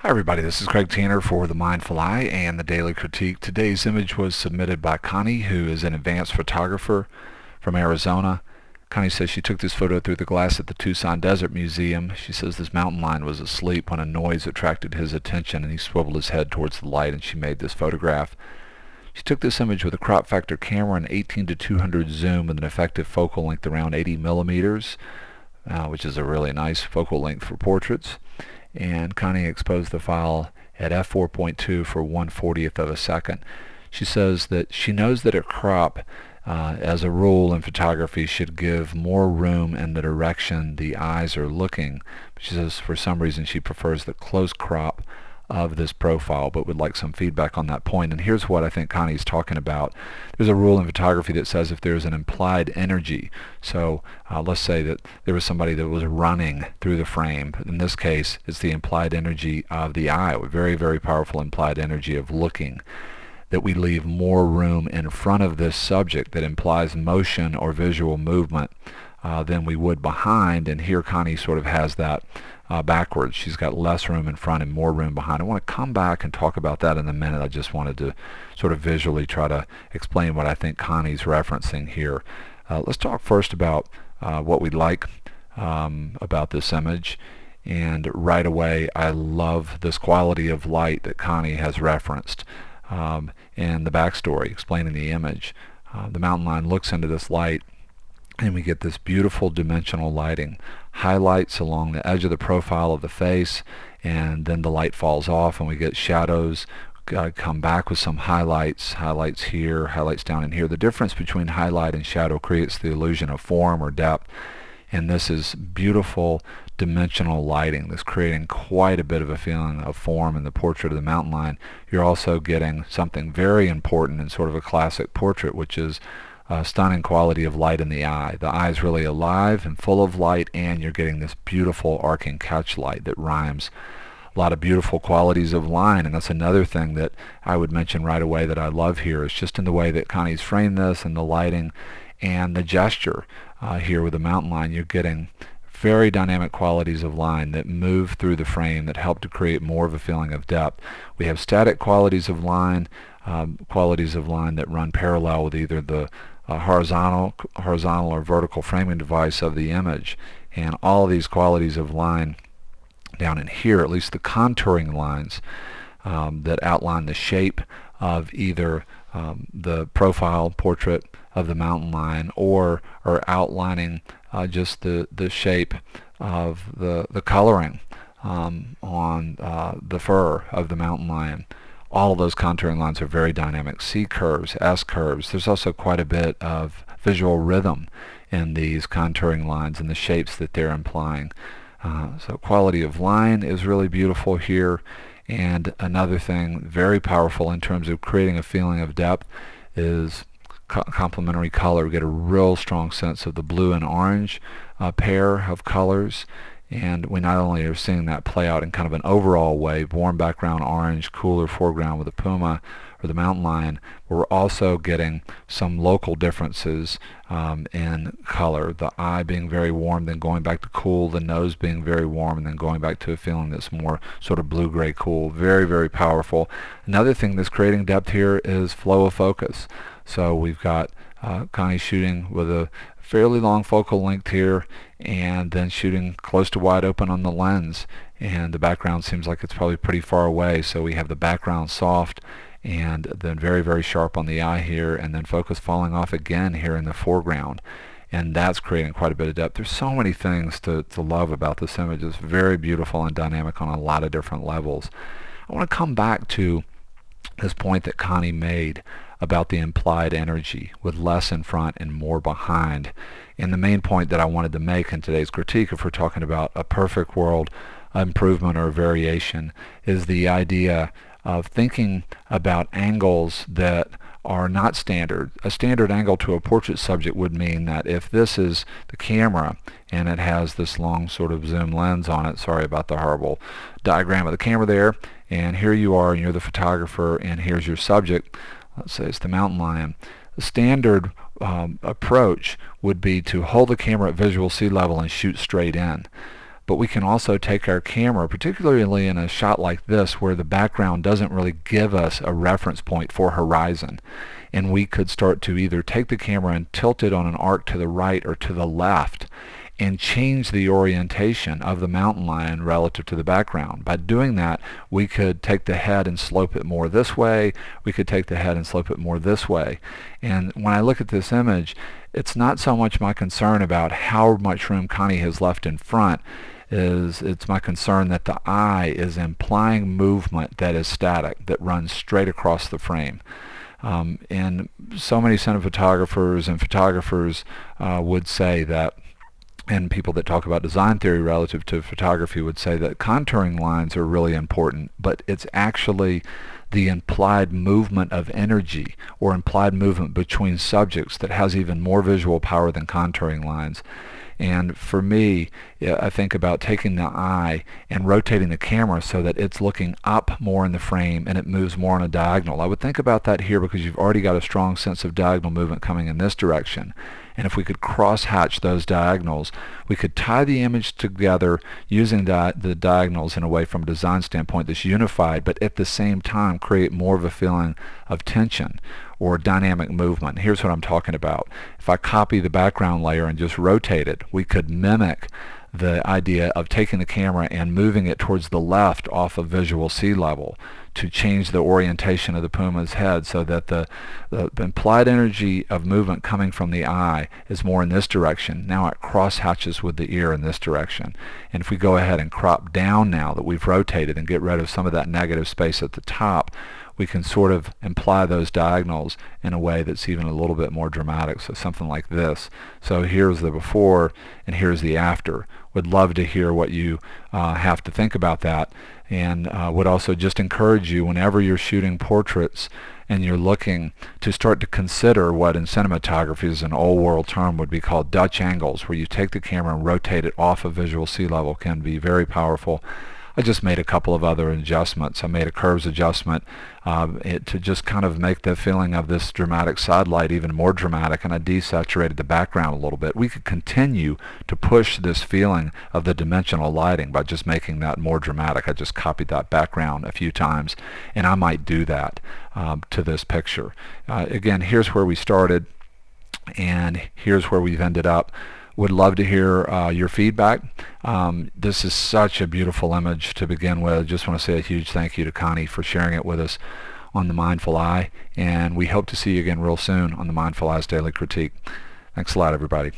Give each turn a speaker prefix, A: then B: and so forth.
A: Hi everybody, this is Craig Tanner for The Mindful Eye and the Daily Critique. Today's image was submitted by Connie, who is an advanced photographer from Arizona. Connie says she took this photo through the glass at the Tucson Desert Museum. She says this mountain lion was asleep when a noise attracted his attention and he swiveled his head towards the light and she made this photograph. She took this image with a crop factor camera and 18-200 zoom with an effective focal length around 80 millimeters, which is a really nice focal length for portraits. And Connie exposed the file at f4.2 for 1/40th of a second. She says that she knows that a crop, as a rule in photography, should give more room in the direction the eyes are looking. She says for some reason she prefers the close crop of this profile, but would like some feedback on that point. And here's what I think Connie's talking about. There's a rule in photography that says if there's an implied energy, so let's say that there was somebody that was running through the frame. In this case, it's the implied energy of the eye, a very, very powerful implied energy of looking, that we leave more room in front of this subject that implies motion or visual movement than we would behind. And here Connie sort of has that backwards. She's got less room in front and more room behind. I want to come back and talk about that in a minute. I just wanted to sort of visually try to explain what I think Connie's referencing here. Let's talk first about what we like about this image. And right away, I love this quality of light that Connie has referenced in the backstory explaining the image. The mountain lion looks into this light and we get this beautiful dimensional lighting, highlights along the edge of the profile of the face, and then the light falls off and we get shadows come back with some highlights here, highlights down in here. The difference between highlight and shadow creates the illusion of form or depth, and this is beautiful dimensional lighting that's creating quite a bit of a feeling of form in the portrait of the mountain lion. You're also getting something very important in sort of a classic portrait, which is stunning quality of light in the eye. The eye is really alive and full of light, and you're getting this beautiful arcing catch light that rhymes. A lot of beautiful qualities of line, and that's another thing that I would mention right away that I love here, is just in the way that Connie's framed this and the lighting and the gesture here with the mountain lion. You're getting very dynamic qualities of line that move through the frame that help to create more of a feeling of depth. We have static qualities of line that run parallel with either the horizontal or vertical framing device of the image, and all of these qualities of line down in here, at least the contouring lines that outline the shape of either the profile portrait of the mountain lion or outlining just the shape of the coloring on the fur of the mountain lion. All of those contouring lines are very dynamic. C curves, S curves. There's also quite a bit of visual rhythm in these contouring lines and the shapes that they're implying. So quality of line is really beautiful here. And another thing very powerful in terms of creating a feeling of depth is complementary color. We get a real strong sense of the blue and orange pair of colors. And we not only are seeing that play out in kind of an overall way, warm background orange, cooler foreground with the puma or the mountain lion, but we're also getting some local differences in color. The eye being very warm, then going back to cool, the nose being very warm, and then going back to a feeling that's more sort of blue-gray cool. Very, very powerful. Another thing that's creating depth here is flow of focus. So we've got Connie shooting with a fairly long focal length here and then shooting close to wide open on the lens, and the background seems like it's probably pretty far away, so we have the background soft and then very, very sharp on the eye here, and then focus falling off again here in the foreground, and that's creating quite a bit of depth. There's so many things to love about this image. It's very beautiful and dynamic on a lot of different levels. I want to come back to this point that Connie made about the implied energy with less in front and more behind. And the main point that I wanted to make in today's critique, if we're talking about a perfect world improvement or variation, is the idea of thinking about angles that are not standard. A standard angle to a portrait subject would mean that if this is the camera and it has this long sort of zoom lens on it, sorry about the horrible diagram of the camera there, and here you are and you're the photographer and here's your subject, let's say it's the mountain lion. The standard approach would be to hold the camera at visual sea level and shoot straight in. but we can also take our camera, particularly in a shot like this where the background doesn't really give us a reference point for horizon, and we could start to either take the camera and tilt it on an arc to the right or to the left and change the orientation of the mountain lion relative to the background. By doing that, we could take the head and slope it more this way. We could take the head and slope it more this way. And when I look at this image, it's not so much my concern about how much room Connie has left in front. It's my concern that the eye is implying movement that is static, that runs straight across the frame. And so many cinephotographers and photographers would say that, and people that talk about design theory relative to photography would say that contouring lines are really important, but it's actually the implied movement of energy or implied movement between subjects that has even more visual power than contouring lines. And for me, I think about taking the eye and rotating the camera so that it's looking up more in the frame and it moves more on a diagonal. I would think about that here because you've already got a strong sense of diagonal movement coming in this direction. And if we could cross-hatch those diagonals, we could tie the image together using the diagonals in a way from a design standpoint that's unified, but at the same time create more of a feeling of tension or dynamic movement. Here's what I'm talking about. If I copy the background layer and just rotate it, we could mimic the idea of taking the camera and moving it towards the left off of visual sea level to change the orientation of the puma's head so that the implied energy of movement coming from the eye is more in this direction. Now it cross-hatches with the ear in this direction. And if we go ahead and crop down now that we've rotated and get rid of some of that negative space at the top, we can sort of imply those diagonals in a way that's even a little bit more dramatic. So something like this. So here's the before and here's the after. Would love to hear what you have to think about that, and would also just encourage you whenever you're shooting portraits and you're looking to start to consider what in cinematography is an old world term would be called Dutch angles, where you take the camera and rotate it off of visual sea level. Can be very powerful. I just made a couple of other adjustments. I made a curves adjustment to just kind of make the feeling of this dramatic side light even more dramatic, and I desaturated the background a little bit. We could continue to push this feeling of the dimensional lighting by just making that more dramatic. I just copied that background a few times, and I might do that to this picture. Again, here's where we started, and here's where we've ended up. Would love to hear your feedback. This is such a beautiful image to begin with. Just want to say a huge thank you to Connie for sharing it with us on The Mindful Eye, and we hope to see you again real soon on The Mindful Eye's Daily Critique. Thanks a lot, everybody.